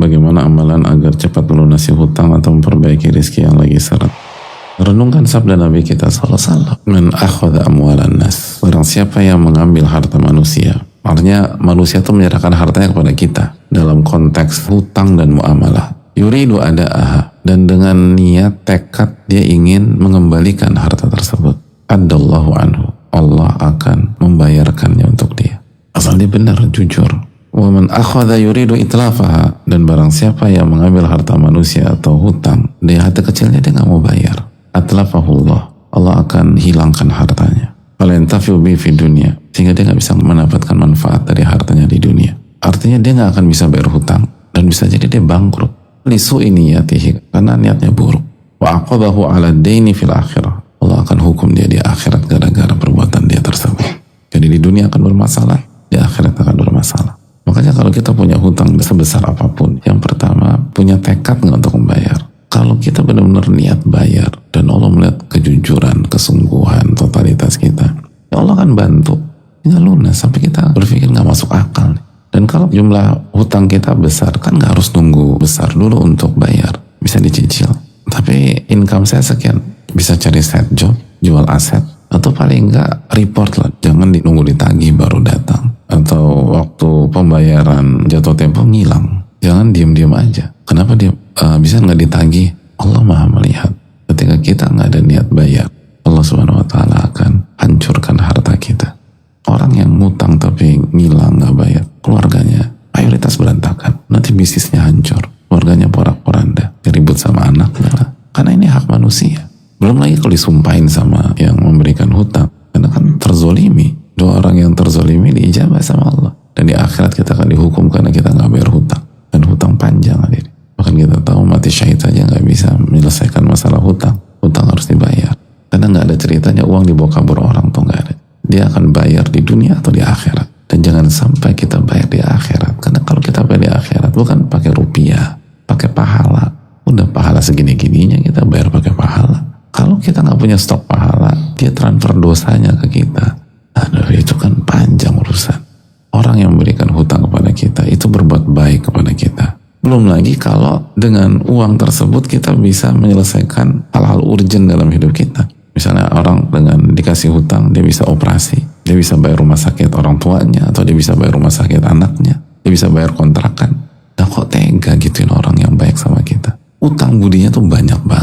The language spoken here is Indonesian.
Bagaimana amalan agar cepat melunasi hutang atau memperbaiki rezeki yang lagi seret? Renungkan sabda Nabi kita SAW. Man akhadha amwalan nas. Barang siapa yang mengambil harta manusia. Artinya manusia itu menyerahkan hartanya kepada kita. Dalam konteks hutang dan muamalah. Yuridu ada'aha. Dan dengan niat tekad dia ingin mengembalikan harta tersebut. Adallahu anhu. Allah akan membayarkannya untuk dia. Asal dia benar, jujur. Wa man akhadha yuridu itlafaha. Dan barang siapa yang mengambil harta manusia atau hutang, di hati kecilnya dia nggak mau bayar. Atlafahullah. Allah akan hilangkan hartanya. Falantafiu bi fi dunia. Sehingga dia nggak bisa mendapatkan manfaat dari hartanya di dunia. Artinya dia nggak akan bisa bayar hutang. Dan bisa jadi dia bangkrut. Lisu'i niyatihi. Karena niatnya buruk. Wa aqabahu ala daini fil akhirah. Allah akan hukum dia di akhirat gara-gara perbuatan dia tersebut. Jadi di dunia akan bermasalah. Di akhirat akan bermasalah. Makanya kalau kita punya hutang sebesar apapun, yang pertama punya tekad nggak untuk membayar. Kalau kita benar-benar niat bayar dan Allah melihat kejujuran, kesungguhan, totalitas kita, ya Allah akan bantu. Tinggal lunas sampai kita berpikir nggak masuk akal. Dan kalau jumlah hutang kita besar, kan nggak harus nunggu besar dulu untuk bayar, bisa dicicil. Tapi income saya sekian, bisa cari side job, jual aset, atau paling enggak report lah. Jangan nunggu ditagih baru datang. Atau waktu pembayaran jatuh tempo ngilang. Jangan diem-diem aja. Kenapa dia bisa nggak ditagih? Allah maha melihat. Ketika kita nggak ada niat bayar, Allah Subhanahu Wa Taala akan hancurkan harta kita. Orang yang ngutang tapi ngilang nggak bayar, keluarganya mayoritas berantakan. Nanti bisnisnya hancur, keluarganya porak-poranda, ribut sama anaknya lah. Karena ini hak manusia. Belum lagi kalau disumpahin sama yang memberikan hutang. Karena kan terzolimi. Dua orang yang terzolimi diijabah sama Allah. Dan di akhirat kita akan dihukum karena kita nggak bayar hutang. Dan hutang panjang hadir. Bahkan kita tahu mati syahid saja nggak bisa menyelesaikan masalah hutang. Hutang harus dibayar. Karena nggak ada ceritanya uang dibawa kabur orang tuh nggak ada. Dia akan bayar di dunia atau di akhirat. Dan jangan sampai kita bayar di akhirat. Karena kalau kita bayar di akhirat bukan pakai rupiah, pakai pahala. Udah pahala segini-gininya kita bayar pakai pahala. Kalau kita nggak punya stok pahala, dia transfer dosanya ke kita. Aduh, itu kan panjang urusan. Orang yang memberikan hutang kepada kita itu berbuat baik kepada kita. Belum lagi kalau dengan uang tersebut kita bisa menyelesaikan hal-hal urgent dalam hidup kita. Misalnya orang dengan dikasih hutang, dia bisa operasi, dia bisa bayar rumah sakit orang tuanya, atau dia bisa bayar rumah sakit anaknya, dia bisa bayar kontrakan. Nah kok tega gituin orang yang baik sama kita? Utang budinya tuh banyak banget.